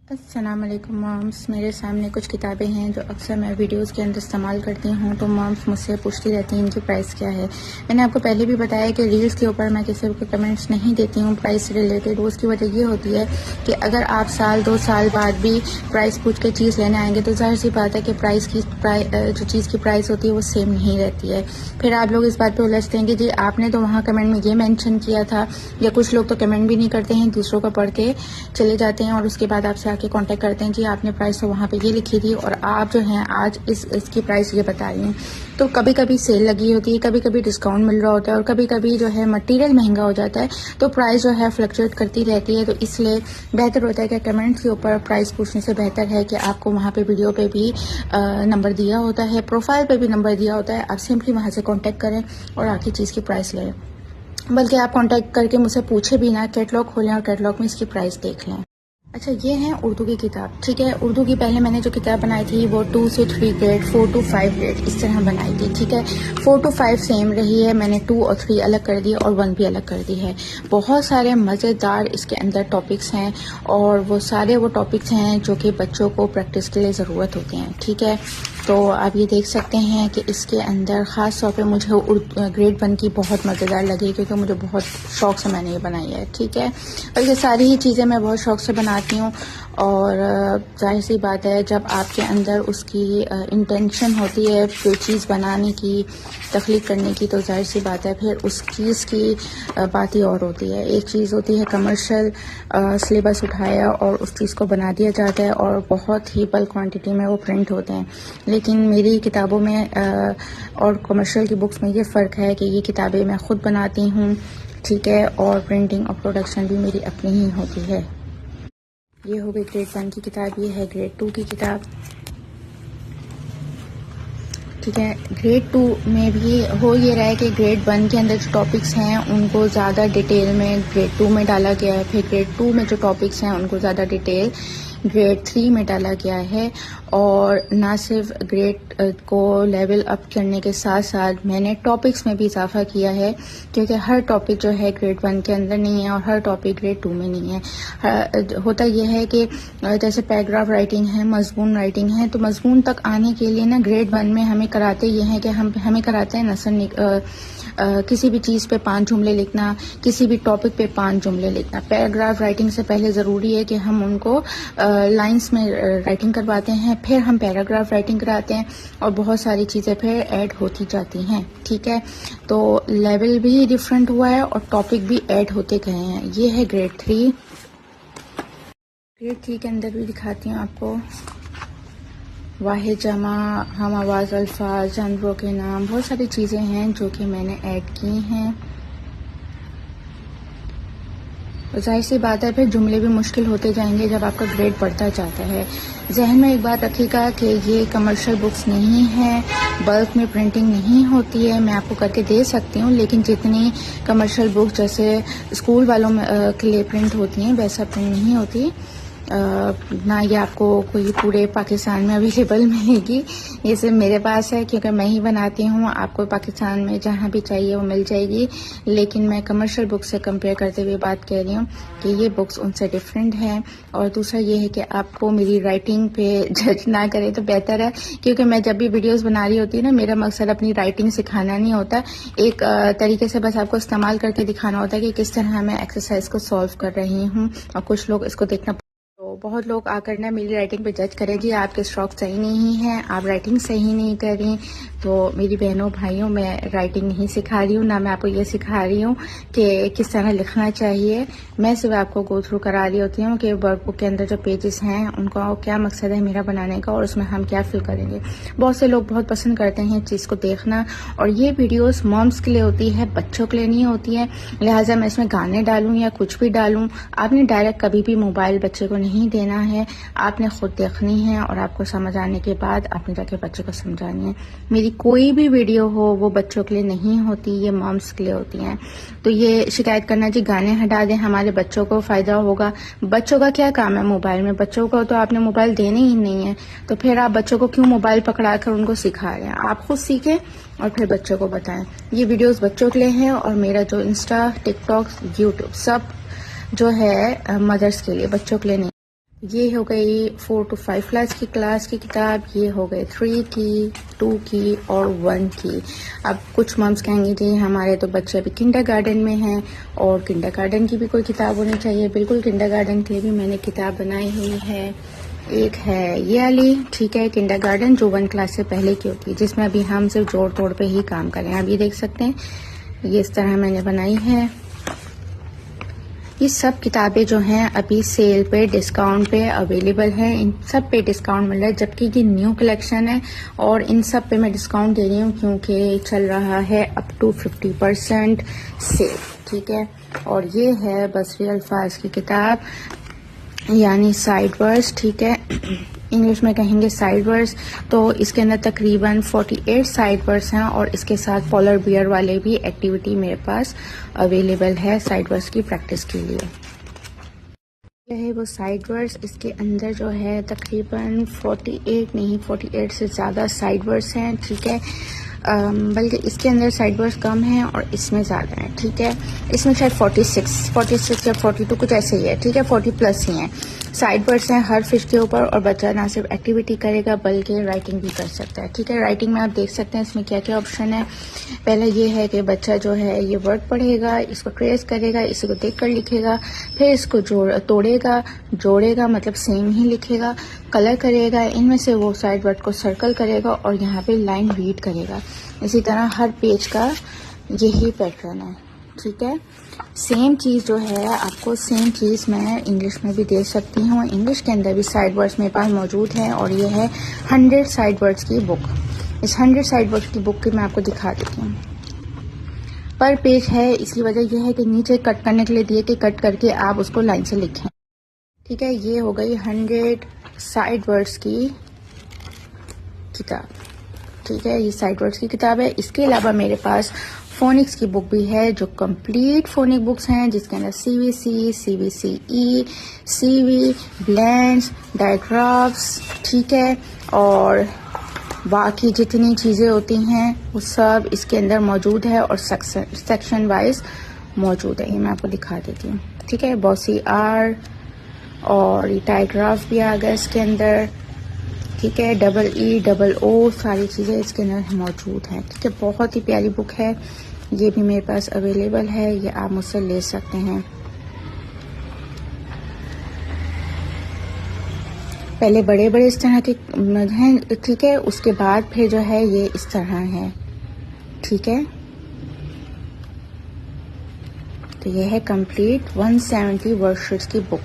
अस्सलाम वालेकुम मॉम्स। मेरे सामने कुछ किताबें हैं जो अक्सर मैं वीडियोस के अंदर इस्तेमाल करती हूँ। तो मॉम्स मुझसे पूछती रहती हैं इनकी प्राइस क्या है। मैंने आपको पहले भी बताया कि रील्स के ऊपर मैं किसी को कमेंट्स नहीं देती हूँ प्राइस से रिलेटेड। उसकी वजह ये होती है कि अगर आप साल 2 साल बाद भी प्राइस पूछ के चीज़ लेने आएंगे तो जाहिर सी बात है कि जो चीज़ की प्राइस होती है वो सेम नहीं रहती है। फिर आप लोग इस बात पर उलझते हैं कि जी आपने तो वहाँ कमेंट में ये मैंशन किया था, या कुछ लोग तो कमेंट भी नहीं करते हैं, दूसरों का पढ़ के चले जाते हैं और उसके बाद आपसे के कांटेक्ट करते हैं कि आपने प्राइस तो वहाँ पे ये लिखी थी और आप जो हैं आज इसकी प्राइस ये बता रही हैं। तो कभी कभी सेल लगी होती है, कभी कभी डिस्काउंट मिल रहा होता है और कभी कभी जो है मटेरियल महंगा हो जाता है, तो प्राइस जो है फ्लक्चुएट करती रहती है। तो इसलिए बेहतर होता है कि कमेंट्स के ऊपर प्राइस पूछने से बेहतर है कि आपको वहाँ पे वीडियो पे भी नंबर दिया होता है, प्रोफाइल पे भी नंबर दिया होता है, आप सिंपली वहाँ से कॉन्टेक्ट करें और आखिर चीज़ की प्राइस लें। बल्कि आप कॉन्टेक्ट करके मुझसे पूछे भी ना, कैटलॉग खोलें और कैटलॉग में इसकी प्राइस देख लें। अच्छा, ये है उर्दू की किताब। ठीक है, उर्दू की पहले मैंने जो किताब बनाई थी वो 2 से 3 ग्रेड, 4 to 5 ग्रेड इस तरह बनाई थी। ठीक है, 4 to 5 सेम रही है, मैंने 2 और 3 अलग कर दी और 1 भी अलग कर दी है। बहुत सारे मज़ेदार इसके अंदर टॉपिक्स हैं और वो सारे वो टॉपिक्स हैं जो कि बच्चों को प्रैक्टिस के लिए ज़रूरत होते हैं। ठीक है, तो आप ये देख सकते हैं कि इसके अंदर ख़ास तौर पे मुझे ग्रेड 1 की बहुत मज़ेदार लगी, क्योंकि मुझे बहुत शौक़ से मैंने ये बनाई है। ठीक है, और ये सारी ही चीज़ें मैं बहुत शौक़ से बनाती हूँ और जाहिर सी बात है जब आपके अंदर उसकी इंटेंशन होती है कोई चीज़ बनाने की, तख्लीक करने की, तो जाहिर सी बात है फिर उस चीज़ की बात ही और होती है। एक चीज़ होती है कमर्शियल सिलेबस उठाया और उस चीज़ को बना दिया जाता है और बहुत ही बल्क क्वांटिटी में वो प्रिंट होते हैं। लेकिन मेरी किताबों में और कमर्शियल की बुक्स में ये फ़र्क है कि ये किताबें मैं ख़ुद बनाती हूँ। ठीक है, और प्रिंटिंग और प्रोडक्शन भी मेरी अपनी ही होती है। ये हो गई ग्रेड 1 की किताब, ये है ग्रेड 2 की किताब। ठीक है, ग्रेड 2 में भी हो ये रहा है कि ग्रेड 1 के अंदर जो टॉपिक्स हैं उनको ज़्यादा डिटेल में ग्रेड 2 में डाला गया है, फिर ग्रेड 2 में जो टॉपिक्स हैं उनको ज़्यादा डिटेल ग्रेड 3 में डाला गया है। और ना सिर्फ ग्रेड को लेवल अप करने के साथ साथ मैंने टॉपिक्स में भी इजाफा किया है, क्योंकि हर टॉपिक जो है ग्रेड 1 के अंदर नहीं है और हर टॉपिक ग्रेड 2 में नहीं है। होता यह है कि जैसे पैराग्राफ राइटिंग है, मजमून राइटिंग है, तो मजमून तक आने के लिए ना ग्रेड 1 में हमें कराते ये हैं कि हमें कराते हैं नसर किसी भी चीज़ पे 5 जुमले लिखना, किसी भी टॉपिक पे 5 जुमले लिखना। पैराग्राफ राइटिंग से पहले ज़रूरी है कि हम उनको लाइंस में राइटिंग करवाते हैं, फिर हम पैराग्राफ राइटिंग कराते हैं और बहुत सारी चीज़ें फिर ऐड होती जाती हैं। ठीक है, तो लेवल भी डिफरेंट हुआ है और टॉपिक भी ऐड होते गए हैं। ये है ग्रेड 3। ग्रेड 3 के अंदर भी दिखाती हूँ आपको। वाहिद जमा, हम आवाज़, अल्फाज, जानवरों के नाम, बहुत सारी चीज़ें हैं जो कि मैंने ऐड की हैं। जाहिर सी बात है फिर जुमले भी मुश्किल होते जाएंगे जब आपका ग्रेड बढ़ता जाता है। जहन में एक बात रखिएगा कि ये कमर्शियल बुक्स नहीं है, बल्क में प्रिंटिंग नहीं होती है। मैं आपको करके दे सकती हूँ, लेकिन जितनी कमर्शियल बुक्स जैसे स्कूल वालों में के लिए प्रिंट होती हैं वैसा प्रिंट नहीं होती। ना ये आपको कोई पूरे पाकिस्तान में अवेलेबल मिलेगी, ये सिर्फ मेरे पास है क्योंकि मैं ही बनाती हूँ। आपको पाकिस्तान में जहाँ भी चाहिए वो मिल जाएगी, लेकिन मैं कमर्शियल बुक्स से कंपेयर करते हुए बात कह रही हूँ कि ये बुक्स उनसे डिफरेंट हैं। और दूसरा ये है कि आपको मेरी राइटिंग पे जज ना करें तो बेहतर है, क्योंकि मैं जब भी वीडियोज़ बना रही होती हूँ ना, मेरा मकसद अपनी राइटिंग सिखाना नहीं होता, एक तरीके से बस आपको इस्तेमाल करके दिखाना होता है कि किस तरह मैं एक्सरसाइज को सॉल्व कर रही हूँ। और कुछ लोग इसको देखना, बहुत लोग आकर ना मेरी राइटिंग पे जज करें, जी आपके स्ट्रोक सही नहीं है, आप राइटिंग सही नहीं कर रही। तो मेरी बहनों भाइयों, मैं राइटिंग नहीं सिखा रही हूँ, ना मैं आपको ये सिखा रही हूँ कि किस तरह लिखना चाहिए। मैं सिर्फ आपको गो थ्रू करा रही होती हूँ कि वर्कबुक के अंदर जो पेजेस हैं उनका क्या मकसद है मेरा बनाने का और उसमें हम क्या फिल करेंगे। बहुत से लोग बहुत पसंद करते हैं चीज़ को देखना, और ये वीडियोज़ मॉम्स के लिए होती है, बच्चों के लिए नहीं होती है। लिहाजा मैं इसमें गाने डालूँ या कुछ भी डालूँ, आपने डायरेक्ट कभी भी मोबाइल बच्चे को नहीं देना है, आपने खुद देखनी है और आपको समझ आने के बाद आपने जाके बच्चे को समझानी है। मेरी कोई भी वीडियो हो वो बच्चों के लिए नहीं होती, ये मॉम्स के लिए होती हैं। तो ये शिकायत करना जी गाने हटा दें, हमारे बच्चों को फ़ायदा होगा। बच्चों का क्या काम है मोबाइल में, बच्चों को तो आपने मोबाइल देने ही नहीं है, तो फिर आप बच्चों को क्यों मोबाइल पकड़ा कर उनको सिखा रहे हैं। आप खुद सीखें और फिर बच्चों को बताएं। ये वीडियोस बच्चों के लिए हैं और मेरा जो इंस्टा, टिकटॉक, यूट्यूब सब जो है मदर्स के लिए, बच्चों के लिए नहीं। ये हो गई 4 to 5 क्लास की किताब, ये हो गए 3 की, 2 की और 1 की। अब कुछ मम्स कहेंगे जी हमारे तो बच्चे अभी किंडरगार्टन में हैं और किंडरगार्टन की भी कोई किताब होनी चाहिए। बिल्कुल किंडरगार्टन के लिए भी मैंने किताब बनाई हुई है। एक है ये वाली, ठीक है, किंडरगार्टन जो 1 क्लास से पहले की होती है, जिसमें अभी हम सिर्फ जोड़ तोड़ पे ही काम करें। आप ये देख सकते हैं, ये इस तरह मैंने बनाई है। ये सब किताबें जो हैं अभी सेल पे, डिस्काउंट पे अवेलेबल हैं। इन सब पे डिस्काउंट मिल रहा है, जबकि ये न्यू कलेक्शन है और इन सब पे मैं डिस्काउंट दे रही हूँ क्योंकि चल रहा है अप टू 50% सेल, ठीक है। और ये है बसरी अल्फाज की किताब, यानी साइड वर्स, ठीक है, इंग्लिश में कहेंगे साइड वर्स। तो इसके अंदर तकरीबन 48 साइड वर्स हैं और इसके साथ पोलर बियर वाले भी एक्टिविटी मेरे पास अवेलेबल है साइड वर्स की प्रैक्टिस के लिए। यह है वो साइड वर्स, इसके अंदर जो है तकरीबन 48 नहीं 48 से ज़्यादा साइड वर्स हैं, ठीक है। बल्कि इसके अंदर साइड वर्स कम है और इसमें ज़्यादा है, ठीक है। इसमें शायद 46 या 42 कुछ ऐसे ही है, ठीक है, 40+ ही हैं साइड वर्स हैं हर फिश के ऊपर। और बच्चा ना सिर्फ एक्टिविटी करेगा बल्कि राइटिंग भी कर सकता है, ठीक है। राइटिंग में आप देख सकते हैं इसमें क्या क्या ऑप्शन है। पहले ये है कि बच्चा जो है ये वर्ड पढ़ेगा, इसको ट्रेस करेगा, इसी को देख कर लिखेगा, फिर इसको तोड़ेगा, जोड़ेगा, मतलब सेम ही लिखेगा, कलर करेगा, इनमें से वो साइड वर्ड को सर्कल करेगा और यहाँ पे लाइन रीड करेगा। इसी तरह हर पेज का यही पैटर्न है, ठीक है। सेम चीज़ जो है आपको सेम चीज़ मैं इंग्लिश में भी दे सकती हूँ। इंग्लिश के अंदर भी साइड वर्ड्स मेरे पास मौजूद हैं और ये है 100 साइड वर्ड्स की बुक। इस 100 साइड वर्ड्स की बुक की मैं आपको दिखा देती हूँ। पर पेज है, इसकी वजह यह है कि नीचे कट करने के लिए दिए कि कट करके आप उसको लाइन से लिखें, ठीक है। ये हो गई 100 साइड वर्ड्स की किताब, ठीक है। ये साइड वर्ड्स की किताब है। इसके अलावा मेरे पास फोनिक्स की बुक भी है जो कंप्लीट फोनिक बुक्स हैं, जिसके अंदर CVC, CVCE, CV, ब्लेंड्स, डायग्राफ्स, ठीक है, और बाकी जितनी चीज़ें होती हैं वो सब इसके अंदर मौजूद है और सेक्शन वाइज मौजूद है। ये मैं आपको दिखा देती हूँ, ठीक है। बॉसी आर और ये डायग्राफ भी आ गया इसके अंदर, ठीक है। EEO सारी चीज़ें इसके अंदर मौजूद हैं, ठीक है। बहुत ही प्यारी बुक है, ये भी मेरे पास अवेलेबल है, ये आप मुझसे ले सकते हैं। पहले बड़े बड़े इस तरह के हैं, ठीक है, उसके बाद फिर जो है ये इस तरह है, ठीक है। तो ये है कंप्लीट 170 वर्कशीट्स की बुक।